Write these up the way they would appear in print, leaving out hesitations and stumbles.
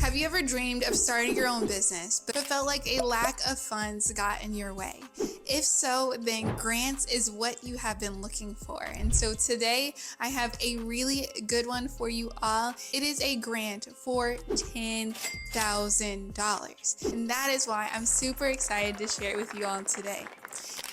Have you ever dreamed of starting your own business, but felt like a lack of funds got in your way? If so, then grants is what you have been looking for. And so today I have a really good one for you all. It is a grant for $10,000. And that is why I'm super excited to share it with you all today.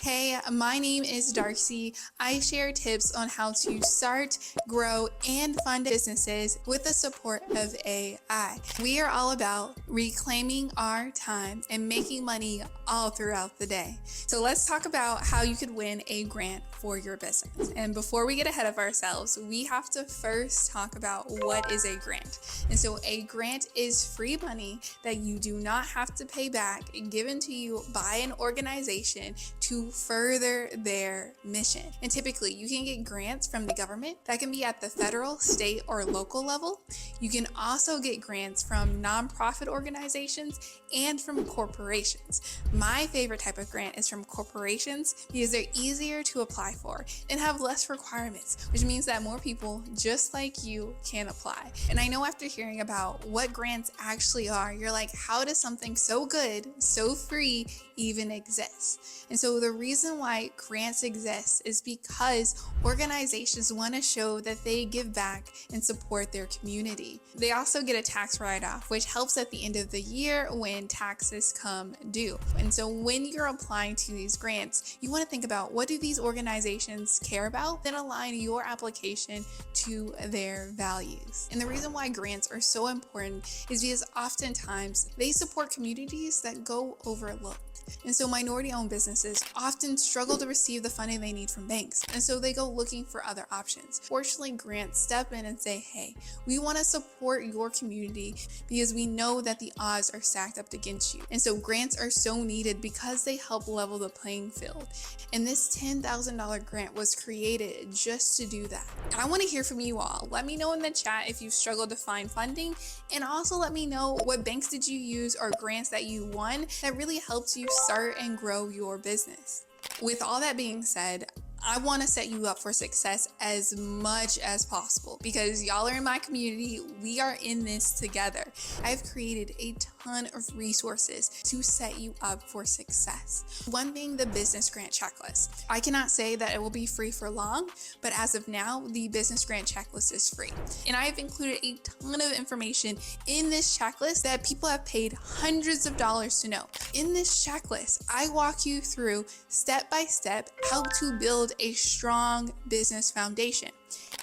Hey, my name is Darcy. I share tips on how to start, grow, and fund businesses with the support of AI. We are all about reclaiming our time and making money all throughout the day. So let's talk about how you could win a grant for your business. And before we get ahead of ourselves, we have to first talk about what is a grant. And so a grant is free money that you do not have to pay back, given to you by an organization to further their mission. And typically you can get grants from the government. That can be at the federal, state, or local level. You can also get grants from nonprofit organizations and from corporations. My favorite type of grant is from corporations because they're easier to apply for and have less requirements, which means that more people just like you can apply. And I know after hearing about what grants actually are, you're like, how does something so good, so free even exist? And so the reason why grants exist is because organizations want to show that they give back and support their community. They also get a tax write-off, which helps at the end of the year when taxes come due. And so when you're applying to these grants, you want to think about, what do these organizations care about? Then align your application to their values. And the reason why grants are so important is because oftentimes they support communities that go overlooked. And so minority-owned businesses often struggle to receive the funding they need from banks. And so they go looking for other options. Fortunately, grants step in and say, hey, we want to support your community because we know that the odds are stacked up against you. And so grants are so needed because they help level the playing field. And this $10,000 grant was created just to do that. And I want to hear from you all. Let me know in the chat if you've struggled to find funding, and also let me know what banks did you use or grants that you won that really helped you start and grow your business. With all that being said, I want to set you up for success as much as possible because y'all are in my community. We are in this together. I've created a ton of resources to set you up for success. One being the business grant checklist. I cannot say that it will be free for long, but as of now, the business grant checklist is free. And I've included a ton of information in this checklist that people have paid hundreds of dollars to know. In this checklist, I walk you through step by step how to build a strong business foundation.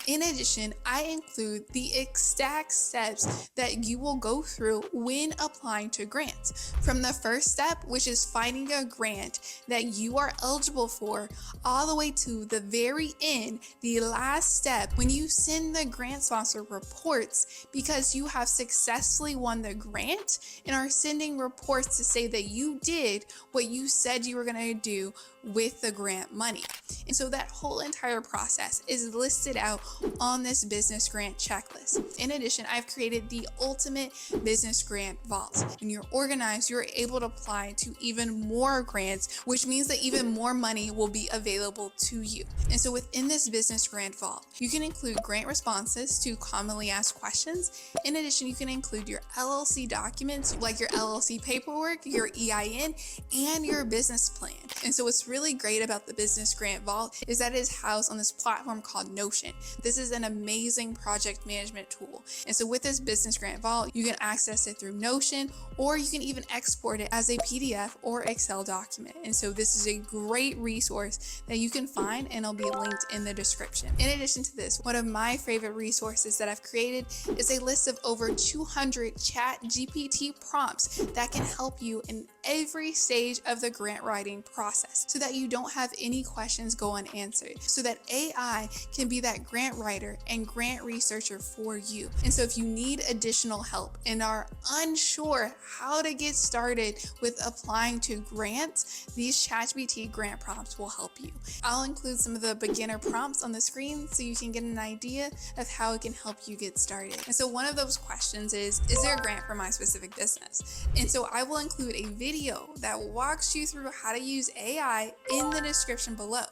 In addition, I include the exact steps that you will go through when applying to grants. From the first step, which is finding a grant that you are eligible for, all the way to the very end, the last step, when you send the grant sponsor reports because you have successfully won the grant and are sending reports to say that you did what you said you were going to do with the grant money. And so that whole entire process is listed out on this business grant checklist. In addition, I've created the ultimate business grant vault. When you're organized, you're able to apply to even more grants, which means that even more money will be available to you. And so within this business grant vault, you can include grant responses to commonly asked questions. In addition, you can include your LLC documents, like your LLC paperwork, your EIN, and your business plan. And so what's really great about the business grant vault is that it is housed on this platform called Notion. This is an amazing project management tool. And so with this business grant vault, you can access it through Notion, or you can even export it as a PDF or Excel document. And so this is a great resource that you can find, and it'll be linked in the description. In addition to this, one of my favorite resources that I've created is a list of over 200 ChatGPT prompts that can help you in every stage of the grant writing process so that you don't have any questions go unanswered, so that AI can be that grant writer and grant researcher for you. And so if you need additional help and are unsure how to get started with applying to grants, these ChatGPT grant prompts will help you. I'll include some of the beginner prompts on the screen so you can get an idea of how it can help you get started. And so one of those questions is there a grant for my specific business? And so I will include a video that walks you through how to use AI in the description below.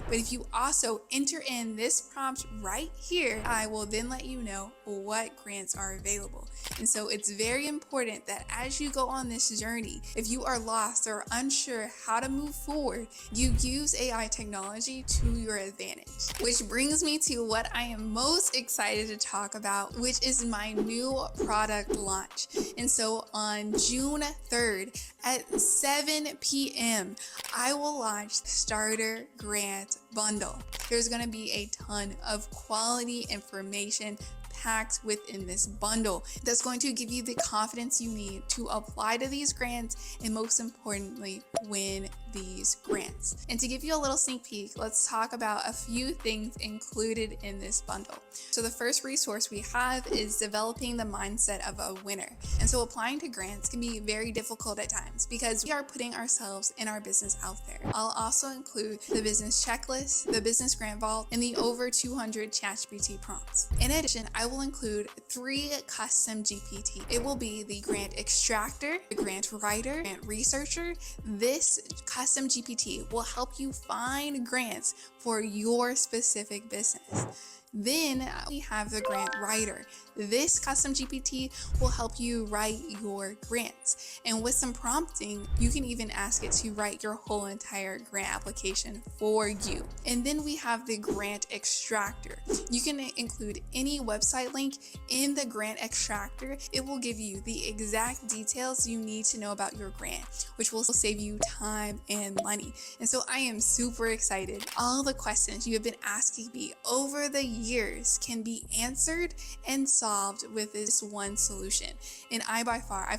But if you also enter in this prompt right here, I will then let you know what grants are available. And so it's very important that as you go on this journey, if you are lost or unsure how to move forward, you use AI technology to your advantage. Which brings me to what I am most excited to talk about, which is my new product launch. And so on June 3rd at 7 p.m., I will launch the Starter Grant Bundle. There's going to be a ton of quality information packed within this bundle that's going to give you the confidence you need to apply to these grants and, most importantly, win these grants. And to give you a little sneak peek, let's talk about a few things included in this bundle. So the first resource we have is developing the mindset of a winner. And so applying to grants can be very difficult at times because we are putting ourselves and our business out there. I'll also include the business checklist, the business grant vault, and the over 200 ChatGPT prompts. In addition, I will include 3 custom GPT. It will be the grant extractor, the grant writer, grant researcher. This custom GPT will help you find grants for your specific business. Then we have the grant writer. This custom GPT will help you write your grants. And with some prompting, you can even ask it to write your whole entire grant application for you. And then we have the grant extractor. You can include any website link in the grant extractor. It will give you the exact details you need to know about your grant, which will save you time and money. And so I am super excited. All the questions you have been asking me over the years can be answered and solved with this one solution. And I've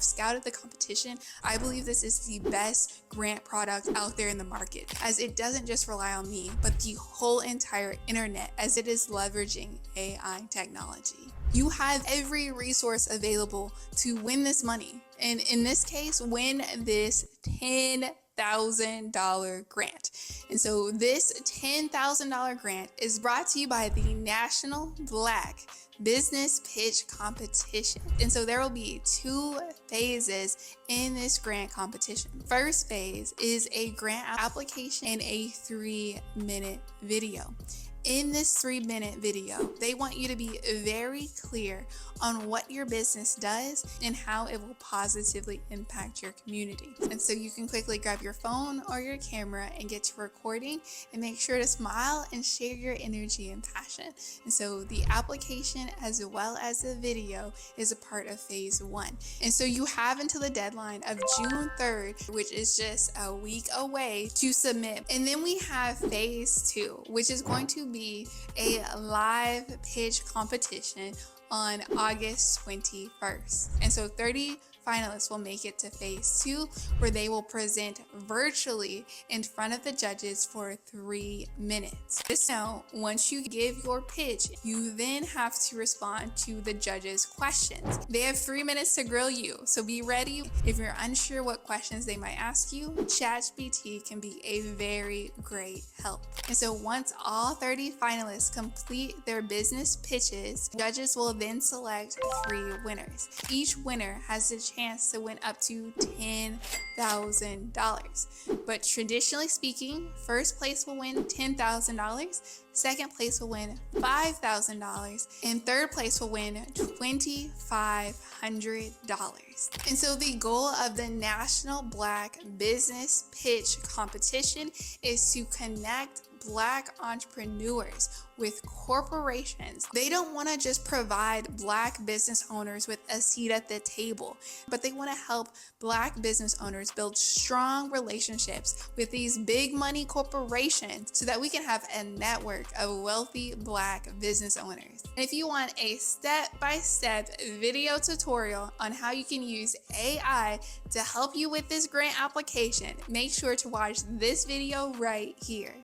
scouted the competition. I believe this is the best grant product out there in the market, as it doesn't just rely on me, but the whole entire internet, as it is leveraging AI technology. You have every resource available to win this money. And in this case, win this $10,000 grant. And so this $10,000 grant is brought to you by the National Black Business Pitch Competition. And so there will be 2 phases in this grant competition. First phase is a grant application and a 3-minute video. In this 3-minute video, they want you to be very clear on what your business does and how it will positively impact your community. And so you can quickly grab your phone or your camera and get to recording, and make sure to smile and share your energy and passion. And so the application as well as the video is a part of phase 1. And so you have until the deadline of June 3rd, which is just a week away, to submit. And then we have phase 2, which is going to be a live pitch competition on August 21st. And so 30 finalists will make it to phase 2, where they will present virtually in front of the judges for 3 minutes. Just know, once you give your pitch, you then have to respond to the judges' questions. They have 3 minutes to grill you, so be ready. If you're unsure what questions they might ask you, ChatGPT can be a very great help. And so once all 30 finalists complete their business pitches, judges will then select 3 winners. Each winner has the chance to win up to $10,000. But traditionally speaking, first place will win $10,000, second place will win $5,000, and third place will win $2,500. And so the goal of the National Black Business Pitch Competition is to connect Black entrepreneurs with corporations. They don't want to just provide Black business owners with a seat at the table, but they want to help Black business owners build strong relationships with these big money corporations so that we can have a network of wealthy Black business owners. And if you want a step-by-step video tutorial on how you can use AI to help you with this grant application, make sure to watch this video right here.